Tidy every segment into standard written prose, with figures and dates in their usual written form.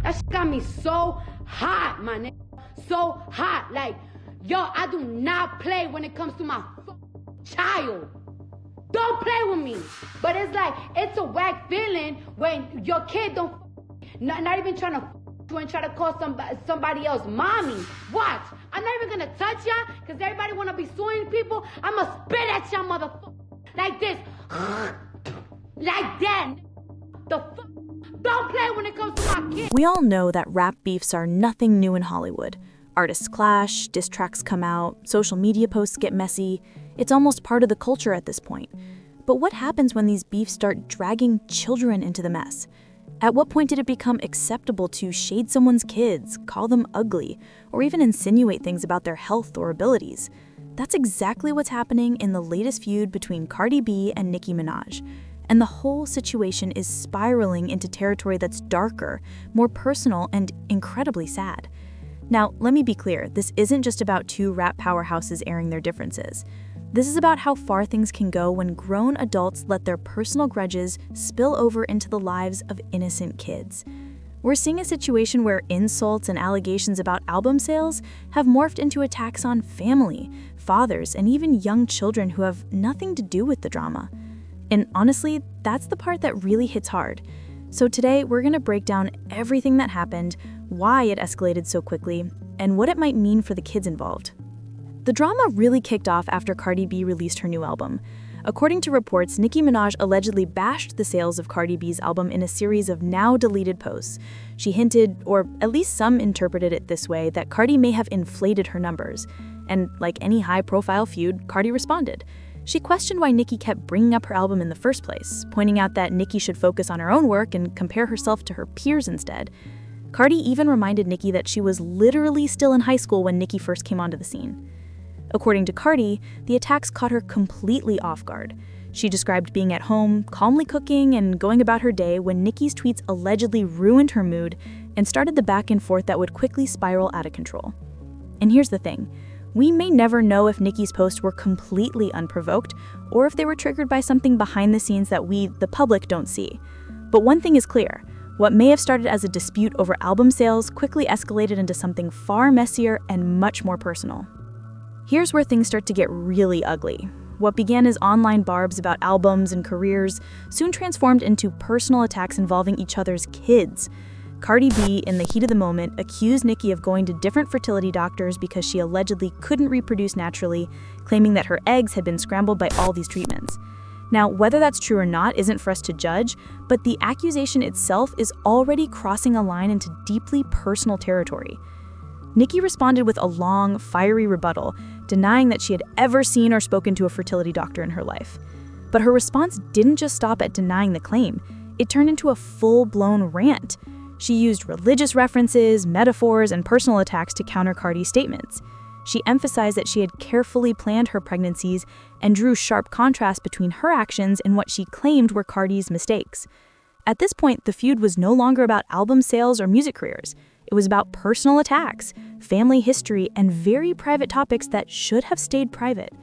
That shit got me so hot, my nigga. So hot. Like, yo, I do not play when it comes to my child. Don't play with me. But it's like, it's a whack feeling when your kid don't, not even trying to you and try to call somebody else mommy. Watch. I'm not even gonna touch y'all because everybody wanna be suing people. I'ma spit at y'all motherfucker like this. Like that. The fuck? Don't play when it comes to my kids. We all know that rap beefs are nothing new in Hollywood. Artists clash, diss tracks come out, social media posts get messy. It's almost part of the culture at this point. But what happens when these beefs start dragging children into the mess? At what point did it become acceptable to shade someone's kids, call them ugly, or even insinuate things about their health or abilities? That's exactly what's happening in the latest feud between Cardi B and Nicki Minaj. And the whole situation is spiraling into territory that's darker, more personal, and incredibly sad. Now, let me be clear, this isn't just about two rap powerhouses airing their differences. This is about how far things can go when grown adults let their personal grudges spill over into the lives of innocent kids. We're seeing a situation where insults and allegations about album sales have morphed into attacks on family, fathers, and even young children who have nothing to do with the drama. And honestly, that's the part that really hits hard. So today, we're going to break down everything that happened, why it escalated so quickly, and what it might mean for the kids involved. The drama really kicked off after Cardi B released her new album. According to reports, Nicki Minaj allegedly bashed the sales of Cardi B's album in a series of now-deleted posts. She hinted, or at least some interpreted it this way, that Cardi may have inflated her numbers. And like any high-profile feud, Cardi responded. She questioned why Nicki kept bringing up her album in the first place, pointing out that Nicki should focus on her own work and compare herself to her peers instead. Cardi even reminded Nicki that she was literally still in high school when Nicki first came onto the scene. According to Cardi, the attacks caught her completely off guard. She described being at home, calmly cooking, and going about her day when Nicki's tweets allegedly ruined her mood and started the back and forth that would quickly spiral out of control. And here's the thing. We may never know if Nicki's posts were completely unprovoked or if they were triggered by something behind the scenes that we, the public, don't see. But one thing is clear. What may have started as a dispute over album sales quickly escalated into something far messier and much more personal. Here's where things start to get really ugly. What began as online barbs about albums and careers soon transformed into personal attacks involving each other's kids. Cardi B, in the heat of the moment, accused Nicki of going to different fertility doctors because she allegedly couldn't reproduce naturally, claiming that her eggs had been scrambled by all these treatments. Now, whether that's true or not isn't for us to judge, but the accusation itself is already crossing a line into deeply personal territory. Nicki responded with a long, fiery rebuttal, denying that she had ever seen or spoken to a fertility doctor in her life. But her response didn't just stop at denying the claim. It turned into a full-blown rant. She used religious references, metaphors, and personal attacks to counter Cardi's statements. She emphasized that she had carefully planned her pregnancies and drew sharp contrast between her actions and what she claimed were Cardi's mistakes. At this point, the feud was no longer about album sales or music careers. It was about personal attacks, family history, and very private topics that should have stayed private.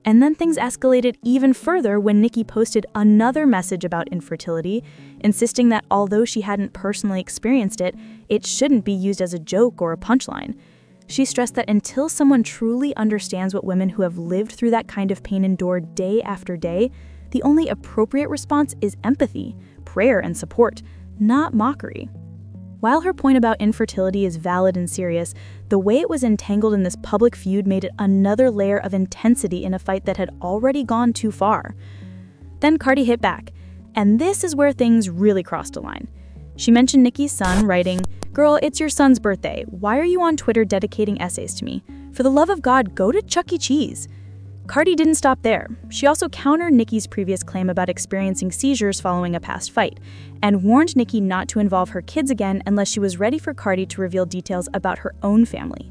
And then things escalated even further when Nicki posted another message about infertility, insisting that although she hadn't personally experienced it, it shouldn't be used as a joke or a punchline. She stressed that until someone truly understands what women who have lived through that kind of pain endure day after day, the only appropriate response is empathy, prayer, and support, not mockery. While her point about infertility is valid and serious, the way it was entangled in this public feud made it another layer of intensity in a fight that had already gone too far. Then Cardi hit back, and this is where things really crossed a line. She mentioned Nicki's son, writing, "Girl, it's your son's birthday. Why are you on Twitter dedicating essays to me? For the love of God, go to Chuck E. Cheese." Cardi didn't stop there. She also countered Nicki's previous claim about experiencing seizures following a past fight, and warned Nicki not to involve her kids again unless she was ready for Cardi to reveal details about her own family.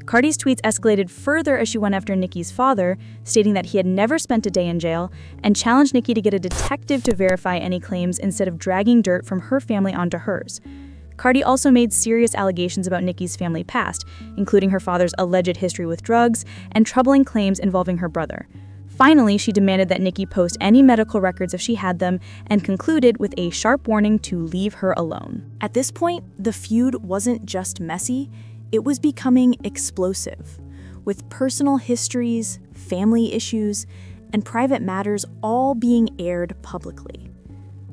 Cardi's tweets escalated further as she went after Nicki's father, stating that he had never spent a day in jail, and challenged Nicki to get a detective to verify any claims instead of dragging dirt from her family onto hers. Cardi also made serious allegations about Nicki's family past, including her father's alleged history with drugs and troubling claims involving her brother. Finally, she demanded that Nicki post any medical records if she had them and concluded with a sharp warning to leave her alone. At this point, the feud wasn't just messy, it was becoming explosive, with personal histories, family issues, and private matters all being aired publicly.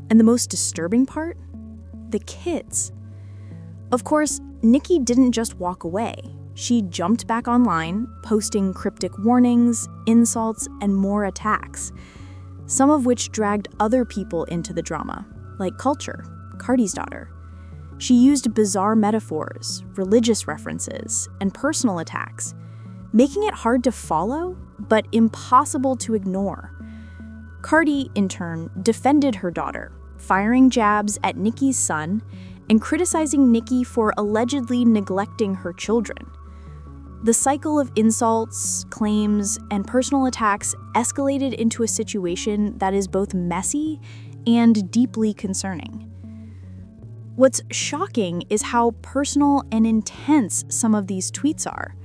And the most disturbing part? The kids. Of course, Nicki didn't just walk away. She jumped back online, posting cryptic warnings, insults, and more attacks, some of which dragged other people into the drama, like Culture, Cardi's daughter. She used bizarre metaphors, religious references, and personal attacks, making it hard to follow, but impossible to ignore. Cardi, in turn, defended her daughter, firing jabs at Nicki's son and criticizing Nicki for allegedly neglecting her children. The cycle of insults, claims, and personal attacks escalated into a situation that is both messy and deeply concerning. What's shocking is how personal and intense some of these tweets are.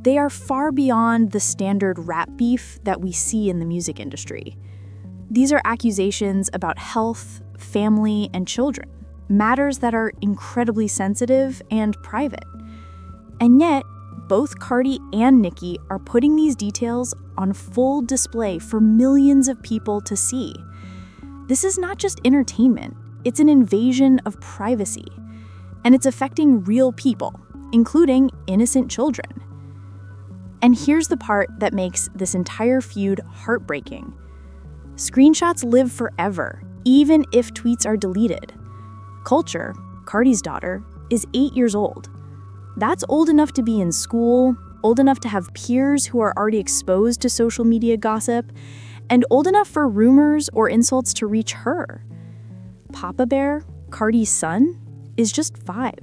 They are far beyond the standard rap beef that we see in the music industry. These are accusations about health, family, and children, matters that are incredibly sensitive and private. And yet, both Cardi and Nicki are putting these details on full display for millions of people to see. This is not just entertainment, it's an invasion of privacy. And it's affecting real people, including innocent children. And here's the part that makes this entire feud heartbreaking. Screenshots live forever, even if tweets are deleted. Culture, Cardi's daughter, is 8 years old. That's old enough to be in school, old enough to have peers who are already exposed to social media gossip, and old enough for rumors or insults to reach her. Papa Bear, Cardi's son, is just 5.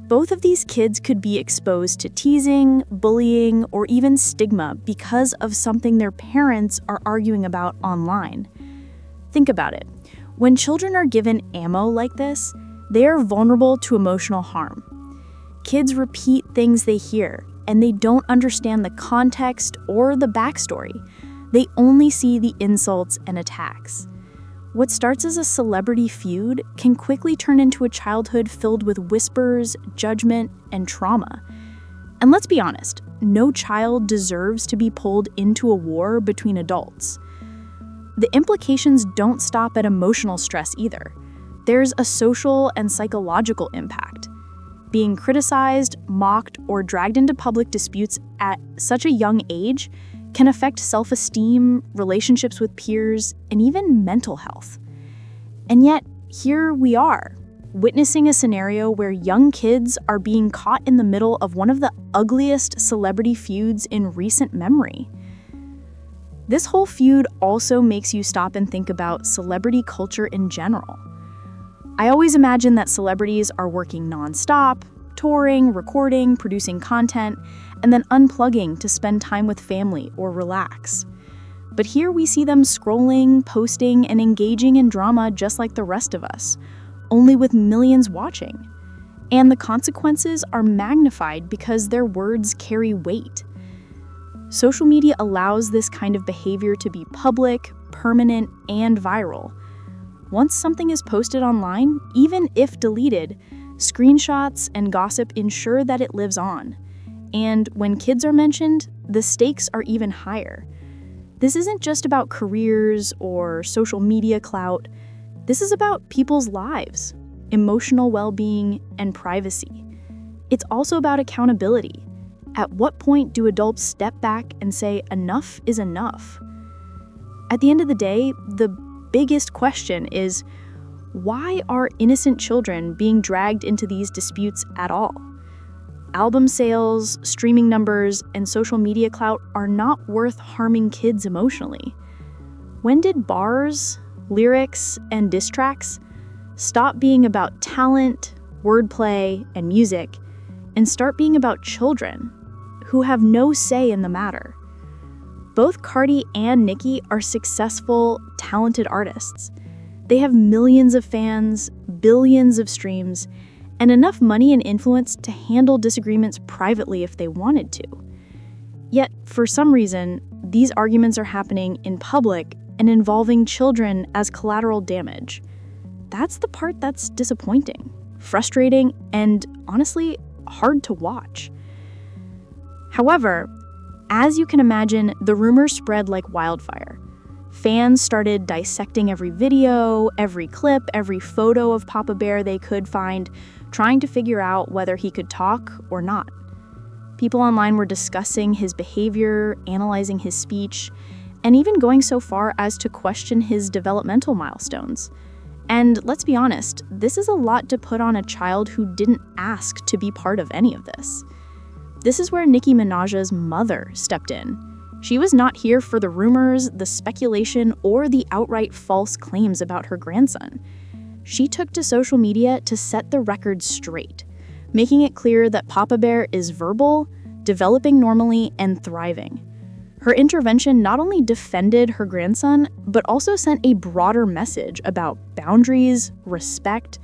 Both of these kids could be exposed to teasing, bullying, or even stigma because of something their parents are arguing about online. Think about it. When children are given ammo like this, they are vulnerable to emotional harm. Kids repeat things they hear, and they don't understand the context or the backstory. They only see the insults and attacks. What starts as a celebrity feud can quickly turn into a childhood filled with whispers, judgment, and trauma. And let's be honest, no child deserves to be pulled into a war between adults. The implications don't stop at emotional stress either. There's a social and psychological impact. Being criticized, mocked, or dragged into public disputes at such a young age can affect self-esteem, relationships with peers, and even mental health. And yet, here we are, witnessing a scenario where young kids are being caught in the middle of one of the ugliest celebrity feuds in recent memory. This whole feud also makes you stop and think about celebrity culture in general. I always imagine that celebrities are working nonstop, touring, recording, producing content, and then unplugging to spend time with family or relax. But here we see them scrolling, posting, and engaging in drama just like the rest of us, only with millions watching. And the consequences are magnified because their words carry weight. Social media allows this kind of behavior to be public, permanent, and viral. Once something is posted online, even if deleted, screenshots and gossip ensure that it lives on. And when kids are mentioned, the stakes are even higher. This isn't just about careers or social media clout. This is about people's lives, emotional well-being, and privacy. It's also about accountability. At what point do adults step back and say enough is enough? At the end of the day, the biggest question is, why are innocent children being dragged into these disputes at all? Album sales, streaming numbers, and social media clout are not worth harming kids emotionally. When did bars, lyrics, and diss tracks stop being about talent, wordplay, and music, and start being about children who have no say in the matter? Both Cardi and Nicki are successful, talented artists. They have millions of fans, billions of streams, and enough money and influence to handle disagreements privately if they wanted to. Yet, for some reason, these arguments are happening in public and involving children as collateral damage. That's the part that's disappointing, frustrating, and honestly, hard to watch. However, as you can imagine, the rumors spread like wildfire. Fans started dissecting every video, every clip, every photo of Papa Bear they could find, trying to figure out whether he could talk or not. People online were discussing his behavior, analyzing his speech, and even going so far as to question his developmental milestones. And let's be honest, this is a lot to put on a child who didn't ask to be part of any of this. This is where Nicki Minaj's mother stepped in. She was not here for the rumors, the speculation, or the outright false claims about her grandson. She took to social media to set the record straight, making it clear that Papa Bear is verbal, developing normally, and thriving. Her intervention not only defended her grandson, but also sent a broader message about boundaries, respect,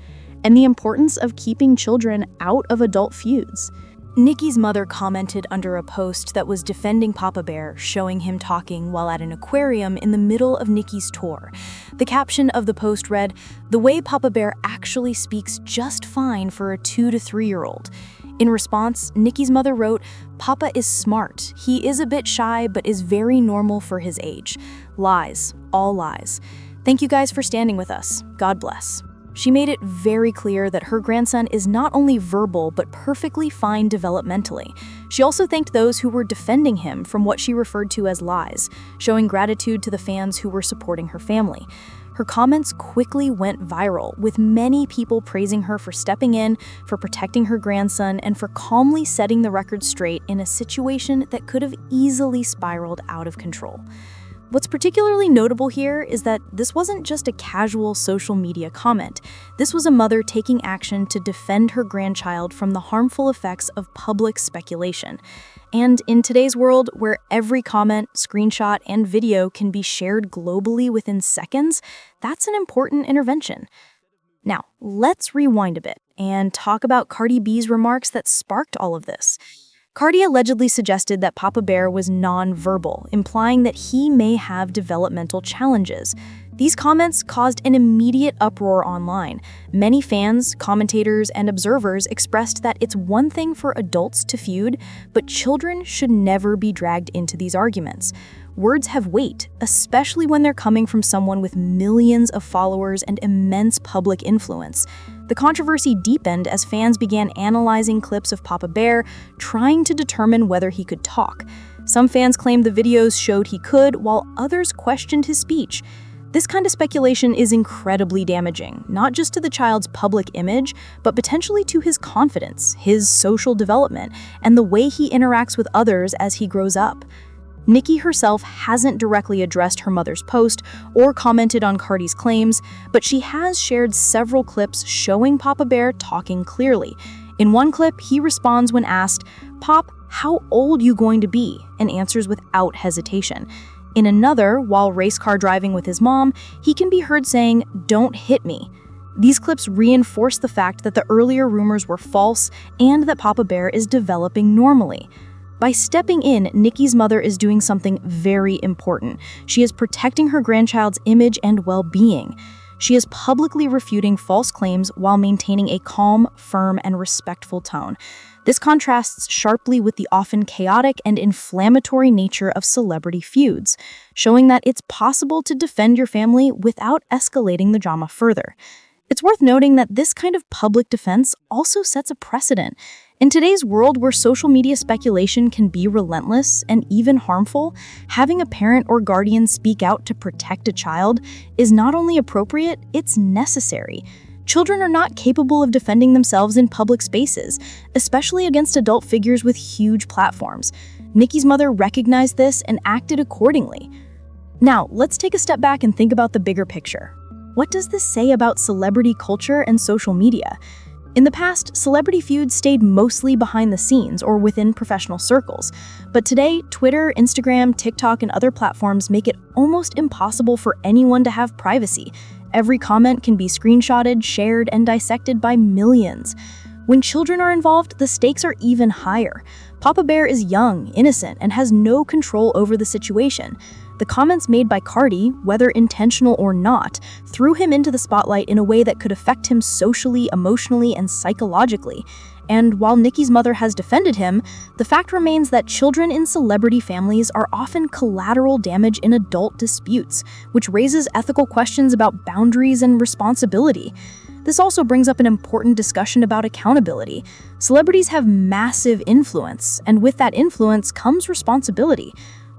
and the importance of keeping children out of adult feuds. Nicki's mother commented under a post that was defending Papa Bear, showing him talking while at an aquarium in the middle of Nicki's tour. The caption of the post read, "The way Papa Bear actually speaks just fine for a 2 to 3-year-old." In response, Nicki's mother wrote, "Papa is smart. He is a bit shy, but is very normal for his age. Lies, all lies. Thank you guys for standing with us. God bless." She made it very clear that her grandson is not only verbal, but perfectly fine developmentally. She also thanked those who were defending him from what she referred to as lies, showing gratitude to the fans who were supporting her family. Her comments quickly went viral, with many people praising her for stepping in, for protecting her grandson, and for calmly setting the record straight in a situation that could have easily spiraled out of control. What's particularly notable here is that this wasn't just a casual social media comment. This was a mother taking action to defend her grandchild from the harmful effects of public speculation. And in today's world, where every comment, screenshot, and video can be shared globally within seconds, that's an important intervention. Now, let's rewind a bit and talk about Cardi B's remarks that sparked all of this. Cardi allegedly suggested that Papa Bear was non-verbal, implying that he may have developmental challenges. These comments caused an immediate uproar online. Many fans, commentators, and observers expressed that it's one thing for adults to feud, but children should never be dragged into these arguments. Words have weight, especially when they're coming from someone with millions of followers and immense public influence. The controversy deepened as fans began analyzing clips of Papa Bear, trying to determine whether he could talk. Some fans claimed the videos showed he could, while others questioned his speech. This kind of speculation is incredibly damaging, not just to the child's public image, but potentially to his confidence, his social development, and the way he interacts with others as he grows up. Nicki herself hasn't directly addressed her mother's post or commented on Cardi's claims, but she has shared several clips showing Papa Bear talking clearly. In one clip, he responds when asked, "Pop, how old you going to be?" and answers without hesitation. In another, while race car driving with his mom, he can be heard saying, "Don't hit me." These clips reinforce the fact that the earlier rumors were false and that Papa Bear is developing normally. By stepping in, Nicki's mother is doing something very important. She is protecting her grandchild's image and well-being. She is publicly refuting false claims while maintaining a calm, firm, and respectful tone. This contrasts sharply with the often chaotic and inflammatory nature of celebrity feuds, showing that it's possible to defend your family without escalating the drama further. It's worth noting that this kind of public defense also sets a precedent. In today's world where social media speculation can be relentless and even harmful, having a parent or guardian speak out to protect a child is not only appropriate, it's necessary. Children are not capable of defending themselves in public spaces, especially against adult figures with huge platforms. Nicki's mother recognized this and acted accordingly. Now, let's take a step back and think about the bigger picture. What does this say about celebrity culture and social media? In the past, celebrity feuds stayed mostly behind the scenes or within professional circles. But today, Twitter, Instagram, TikTok, and other platforms make it almost impossible for anyone to have privacy. Every comment can be screenshotted, shared, and dissected by millions. When children are involved, the stakes are even higher. Papa Bear is young, innocent, and has no control over the situation. The comments made by Cardi, whether intentional or not, threw him into the spotlight in a way that could affect him socially, emotionally, and psychologically. And while Nicki's mother has defended him, the fact remains that children in celebrity families are often collateral damage in adult disputes, which raises ethical questions about boundaries and responsibility. This also brings up an important discussion about accountability. Celebrities have massive influence, and with that influence comes responsibility.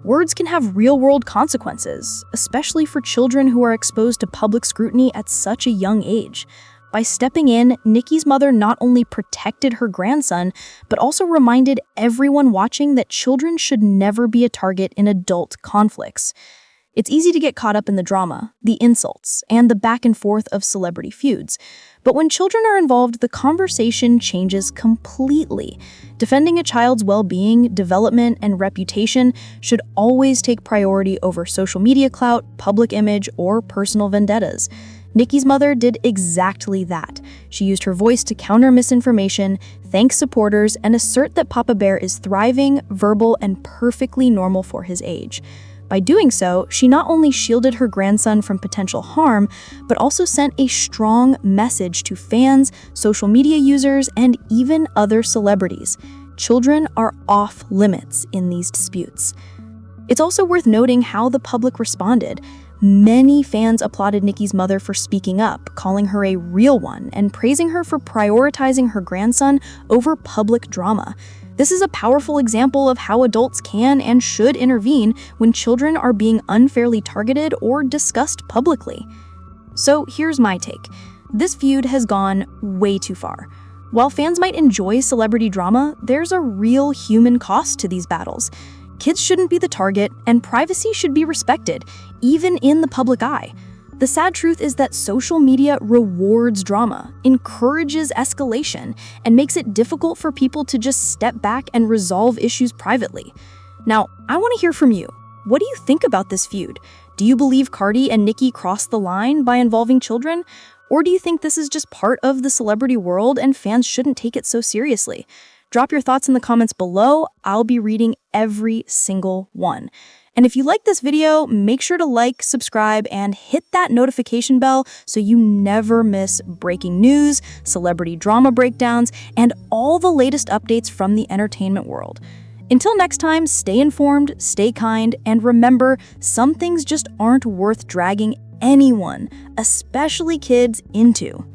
Words can have real-world consequences, especially for children who are exposed to public scrutiny at such a young age. By stepping in, Nicki's mother not only protected her grandson, but also reminded everyone watching that children should never be a target in adult conflicts. It's easy to get caught up in the drama, the insults, and the back and forth of celebrity feuds. But when children are involved, the conversation changes completely. Defending a child's well-being, development, and reputation should always take priority over social media clout, public image, or personal vendettas. Nicki's mother did exactly that. She used her voice to counter misinformation, thank supporters, and assert that Papa Bear is thriving, verbal, and perfectly normal for his age. By doing so, she not only shielded her grandson from potential harm, but also sent a strong message to fans, social media users, and even other celebrities. Children are off limits in these disputes. It's also worth noting how the public responded. Many fans applauded Nicki's mother for speaking up, calling her a real one, and praising her for prioritizing her grandson over public drama. This is a powerful example of how adults can and should intervene when children are being unfairly targeted or discussed publicly. So here's my take. This feud has gone way too far. While fans might enjoy celebrity drama, there's a real human cost to these battles. Kids shouldn't be the target, and privacy should be respected, even in the public eye. The sad truth is that social media rewards drama, encourages escalation, and makes it difficult for people to just step back and resolve issues privately. Now, I want to hear from you. What do you think about this feud? Do you believe Cardi and Nicki crossed the line by involving children? Or do you think this is just part of the celebrity world and fans shouldn't take it so seriously? Drop your thoughts in the comments below. I'll be reading every single one. And if you like this video, make sure to like, subscribe, and hit that notification bell so you never miss breaking news, celebrity drama breakdowns, and all the latest updates from the entertainment world. Until next time, stay informed, stay kind, and remember, some things just aren't worth dragging anyone, especially kids, into.